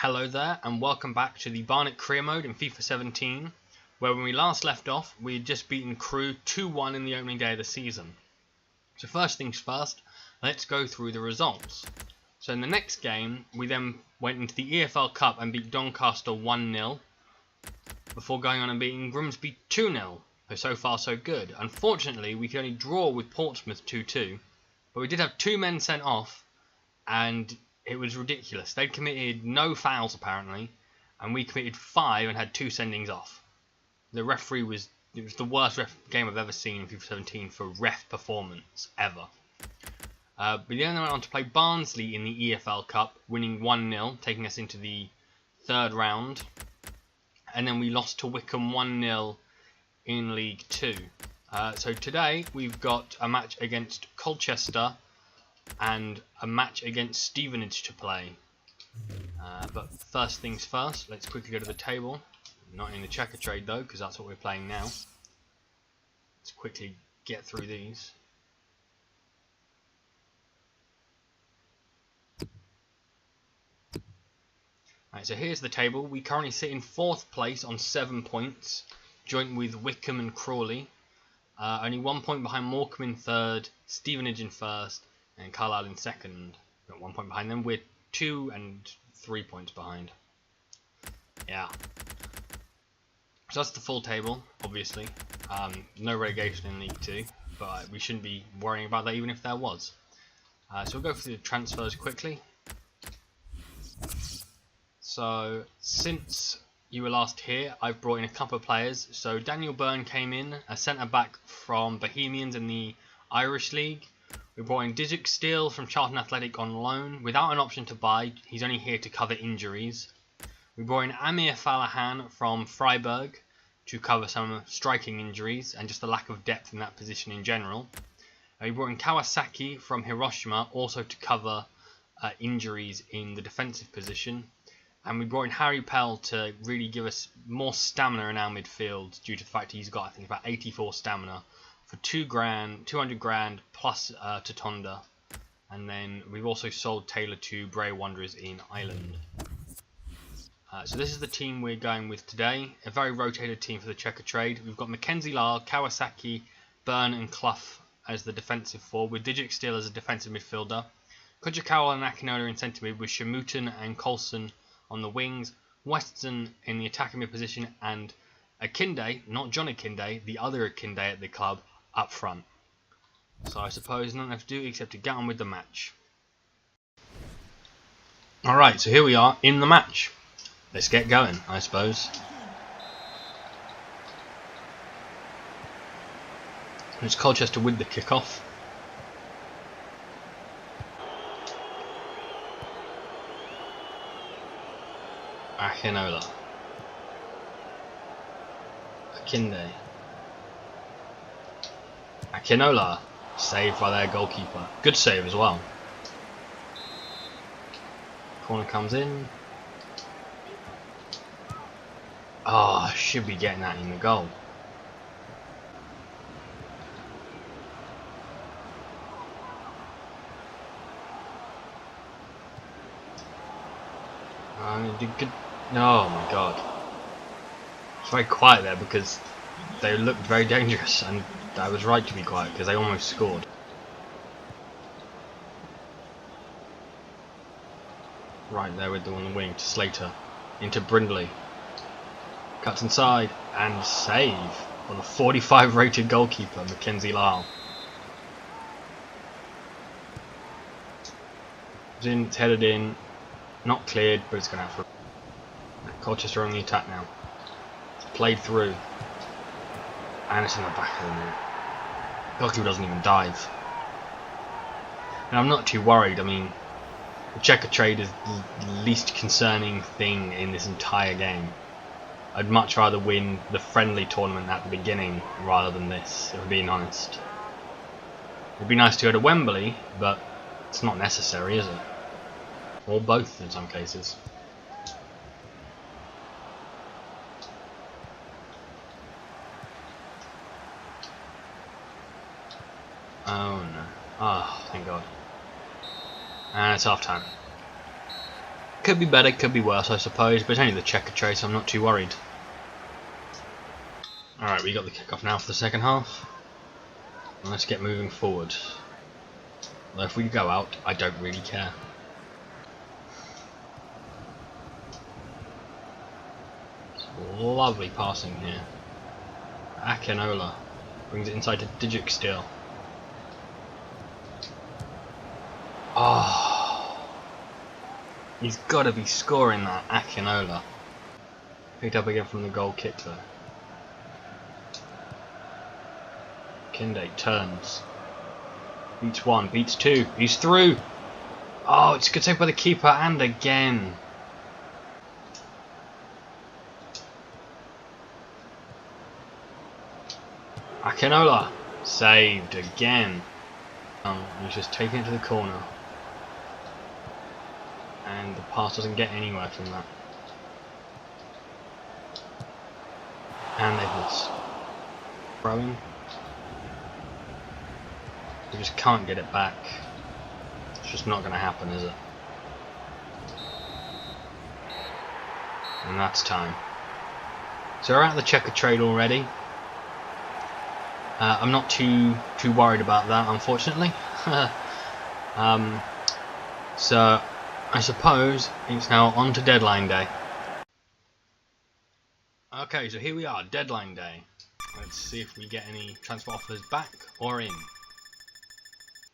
Hello there and welcome back to the Barnet career mode in FIFA 17, where when we last left off we had just beaten Crew 2-1 in the opening day of the season. So first things first, let's go through the results. So in the next game we then went into the EFL Cup and beat Doncaster 1-0 before going on and beating Grimsby 2-0. So far so good. Unfortunately we could only draw with Portsmouth 2-2, but we did have 2 men sent off and it was ridiculous. They'd committed no fouls apparently, and we committed 5 and had 2 sendings off. The referee it was the worst game I've ever seen in FIFA 17 for ref performance ever. But then they went on to play Barnsley in the EFL Cup, winning 1-0, taking us into the third round. And then we lost to Wycombe 1-0 in League 2. So today we've got a match against Colchester and a match against Stevenage to play. But first things first, let's quickly go to the table. Not in the checker trade though, because that's what we're playing now. Let's quickly get through these. Right, so here's the table. We currently sit in 4th place on 7 points, joint with Wycombe and Crawley. Only 1 point behind Morecambe in 3rd, Stevenage in 1st, and Carlisle in 2nd. Got 1 point behind them. We're 2 and 3 points behind. Yeah. So that's the full table, obviously. No relegation in League 2, but we shouldn't be worrying about that even if there was. So we'll go through the transfers quickly. So since you were last here, I've brought in a couple of players. So Daniel Byrne came in, a centre-back from Bohemians in the Irish League. We brought in Dijic Steele from Charlton Athletic on loan, without an option to buy. He's only here to cover injuries. We brought in Amir Falahan from Freiburg to cover some striking injuries and just the lack of depth in that position in general. We brought in Kawasaki from Hiroshima also to cover injuries in the defensive position. And we brought in Harry Pell to really give us more stamina in our midfield due to the fact he's got, I think, about 84 stamina for 200 grand plus Tatonda. And then we've also sold Taylor to Bray Wanderers in Ireland. So this is the team we're going with today. A very rotated team for the checker trade. We've got Mackenzie Lyle, Kawasaki, Byrne and Clough as the defensive four, with Dijic Steele as a defensive midfielder. Kujikawa and Akinola in centre mid, with Shamutin and Coulson on the wings, Weston in the attacking mid position, and Akinde, not John Akinde, the other Akinde at the club, up front. So I suppose nothing left to do except to get on with the match. Alright, so here we are in the match. Let's get going, I suppose. It's Colchester with the kickoff. Akinola. Akinde. Akinola. Saved by their goalkeeper. Good save as well. Corner comes in. Oh, should be getting that in the goal. Did good. Oh my god. It's very quiet there because they looked very dangerous, and I was right to be quiet because they almost scored. Right there with the one on the wing to Slater, into Brindley. Cuts inside and save on a 45 rated goalkeeper, Mackenzie Lyle. It's headed in, not cleared, but it's going to have to. Colchester on the attack now. It's played through. And it's in the back of the net. Goalkeeper doesn't even dive. And I'm not too worried. I mean, the checker trade is the least concerning thing in this entire game. I'd much rather win the friendly tournament at the beginning rather than this, if I'm being honest. It'd be nice to go to Wembley, but it's not necessary, is it? Or both in some cases. Oh no. Oh, thank God. And it's half time. Could be better, could be worse, I suppose, but it's only the checker trade, so I'm not too worried. Alright, we got the kickoff now for the second half. And let's get moving forward. Although if we go out, I don't really care. Lovely passing here. Akinola brings it inside to Digic still. Oh, he's got to be scoring that, Akinola. Picked up again from the goal kick though. Kinde turns. Beats one, beats two, he's through! Oh, it's a good save by the keeper, and again. Akinola saved again. He's just taking it to the corner. And the pass doesn't get anywhere from that. And they've missed. Throwing. We just can't get it back. It's just not going to happen, is it? And that's time. So we're out of the checker trade already. I'm not too worried about that, unfortunately. So I suppose it's now on to deadline day. Okay, so here we are, deadline day. Let's see if we get any transfer offers back or in.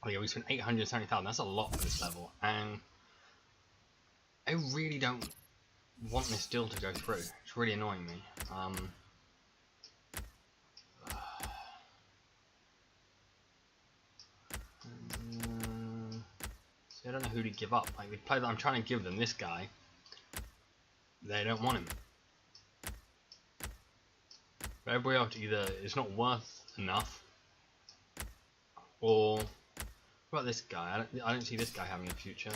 Oh yeah, we spent 870,000. That's a lot for this level, and I really don't want this deal to go through. It's really annoying me. I don't know who to give up. Like the player that I'm trying to give them, this guy, they don't want him. But everybody else either it's not worth enough, or what about this guy? I don't see this guy having a future.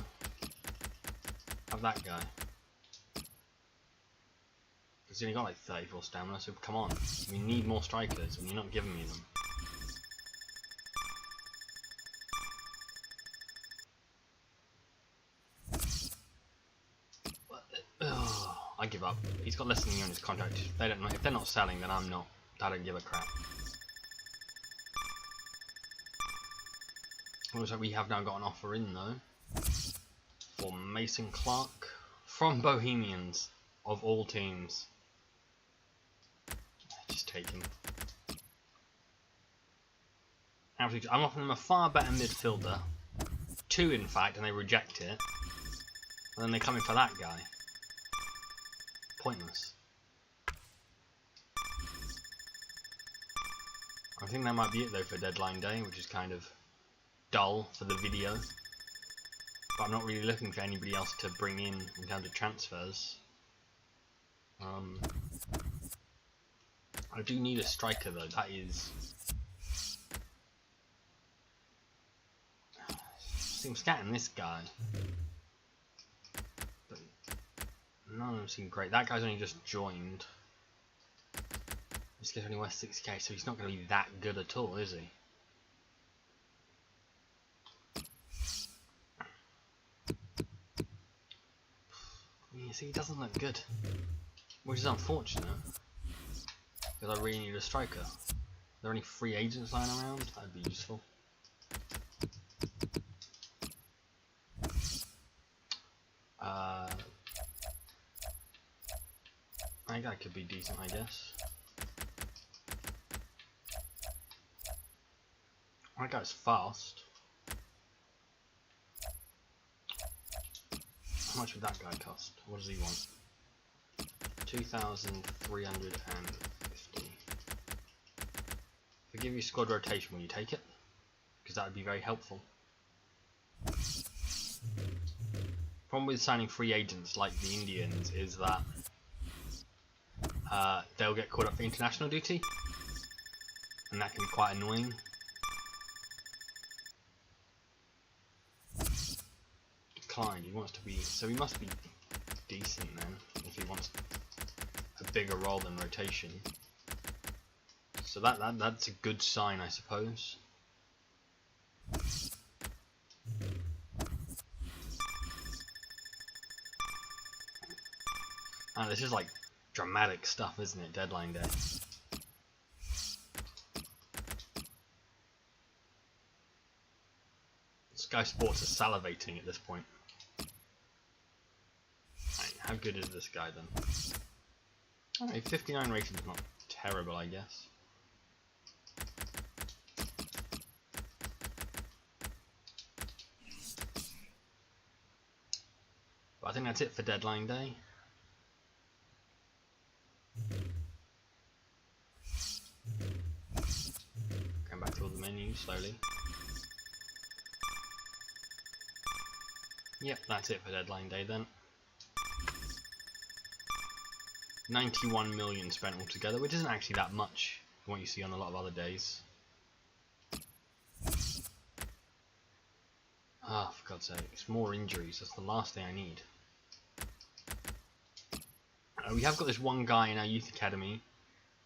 Have that guy. He's only got like 34 stamina, so come on. We need more strikers, and you're not giving me them. I give up. He's got less than a year on his contract. If they're not selling, then I'm not. I don't give a crap. Looks like we have now got an offer in though for Mason Clark from Bohemians of all teams. Just take him. I'm offering them a far better midfielder, 2 in fact, and they reject it. And then they come in for that guy. Pointless. I think that might be it though for deadline day, which is kind of dull for the video. But I'm not really looking for anybody else to bring in terms of transfers. I do need a striker though, that is... I'm scatting this guy. But none of them seem great. That guy's only just joined. This guy's only worth 6k, so he's not going to be that good at all, is he? Yeah, see, he doesn't look good. Which is unfortunate. Because I really need a striker. Are there any free agents lying around? That'd be useful. I think that could be decent, I guess. That guy's fast. How much would that guy cost? What does he want? 2,350. If I give you squad rotation, will you take it? Because that would be very helpful. Problem with signing free agents like the Indians is that they'll get caught up for international duty, and that can be quite annoying. Declined. He wants to be, so he must be decent then if he wants a bigger role than rotation. So that's a good sign, I suppose. Oh, this is like dramatic stuff, isn't it? Deadline day. Sky Sports is salivating at this point. Right, how good is this guy then? Alright, 59 rating is not terrible, I guess. But I think that's it for deadline day. Going back to all the menus slowly. Yep, that's it for deadline day then. 91 million spent altogether, which isn't actually that much from what you see on a lot of other days. Ah, for God's sake, it's more injuries. That's the last thing I need. We have got this one guy in our youth academy,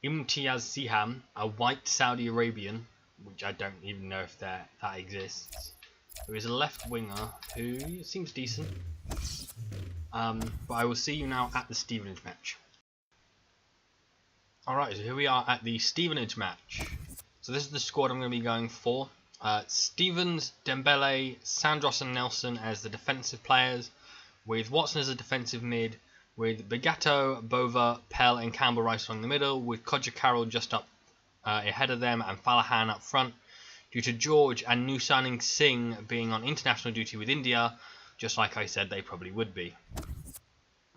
Imtiaz Siham, a white Saudi Arabian, which I don't even know if that exists, who is a left winger who seems decent. But I will see you now at the Stevenage match. Alright, so here we are at the Stevenage match. So this is the squad I'm going to be going for. Stevens, Dembele, Sandros and Nelson as the defensive players, with Watson as a defensive mid, with Begato, Bova, Pell and Campbell Rice along the middle, with Kodja Carroll just up ahead of them and Falahan up front, due to George and new signing Singh being on international duty with India, just like I said they probably would be.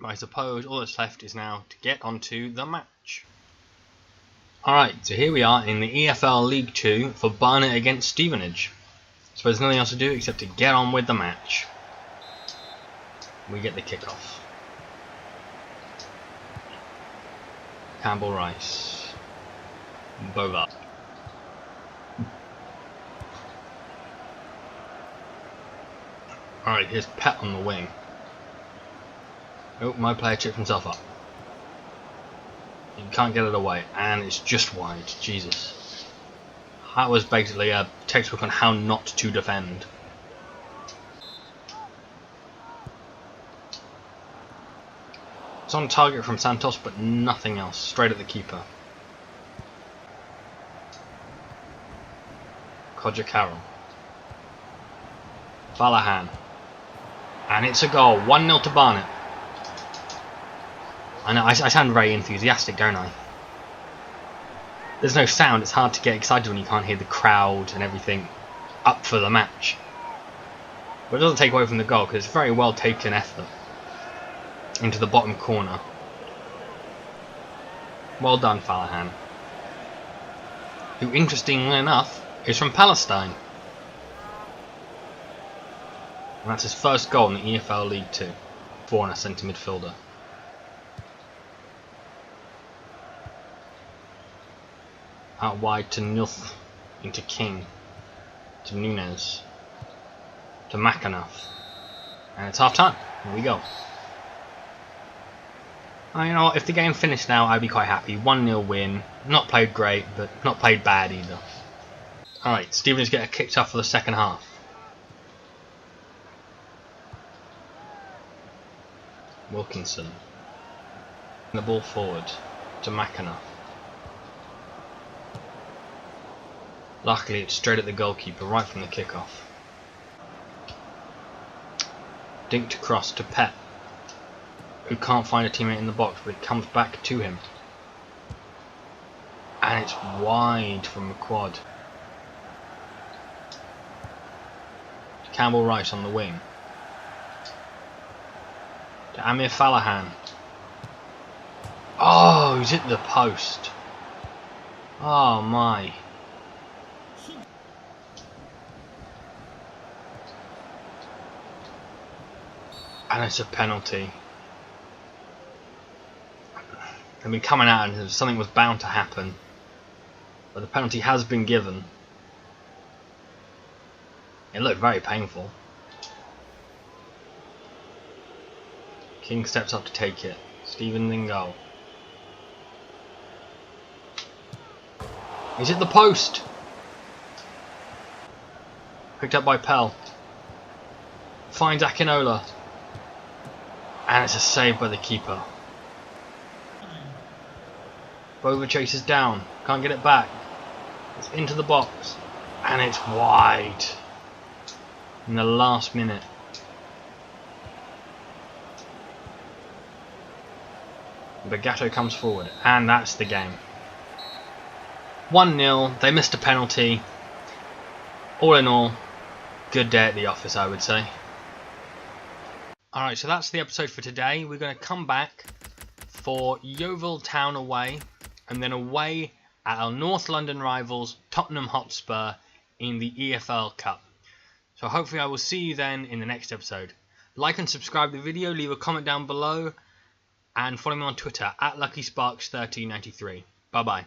But I suppose all that's left is now to get onto the match. Alright, so here we are in the EFL League 2 for Barnet against Stevenage. I suppose there's nothing else to do except to get on with the match. We get the kickoff. Campbell Rice. Bova. Alright, here's Pet on the wing. Oh, my player tripped himself up. You can't get it away, and it's just wide. Jesus. That was basically a textbook on how not to defend. It's on target from Santos, but nothing else. Straight at the keeper. Kodja Carroll. Falahan. And it's a goal. 1-0 to Barnet. I know, I sound very enthusiastic, don't I? There's no sound, it's hard to get excited when you can't hear the crowd and everything up for the match. But it doesn't take away from the goal, because it's a very well taken effort into the bottom corner. Well done, Falahan. Who, interestingly enough, is from Palestine. And that's his first goal in the EFL League 2. For a centre midfielder. Out wide to Nuth, into King, to Nunes, to McAnuff, and it's half time. Here we go. You know what, if the game finished now, I'd be quite happy. 1-0 win. Not played great, but not played bad either. Alright, Stevenage get kicked off for the second half. Wilkinson. The ball forward to McAnuff. Luckily, it's straight at the goalkeeper, right from the kickoff. Dinked across to Pep, who can't find a teammate in the box, but it comes back to him. And it's wide from McQuad. To Campbell Rice on the wing. To Amir Falahan. Oh, he's hit the post. Oh my. And it's a penalty. They've been coming out and something was bound to happen. But the penalty has been given. It looked very painful. King steps up to take it. Stevens in goal. He's hit the post! Picked up by Pell. Finds Akinola. And it's a save by the keeper. Bova chases down. Can't get it back. It's into the box. And it's wide. In the last minute. Bagato comes forward. And that's the game. 1-0. They missed a penalty. All in all, good day at the office, I would say. Alright, so that's the episode for today. We're going to come back for Yeovil Town away, and then away at our North London rivals, Tottenham Hotspur, in the EFL Cup. So hopefully I will see you then in the next episode. Like and subscribe the video, leave a comment down below, and follow me on Twitter at LuckySparks1393. Bye bye.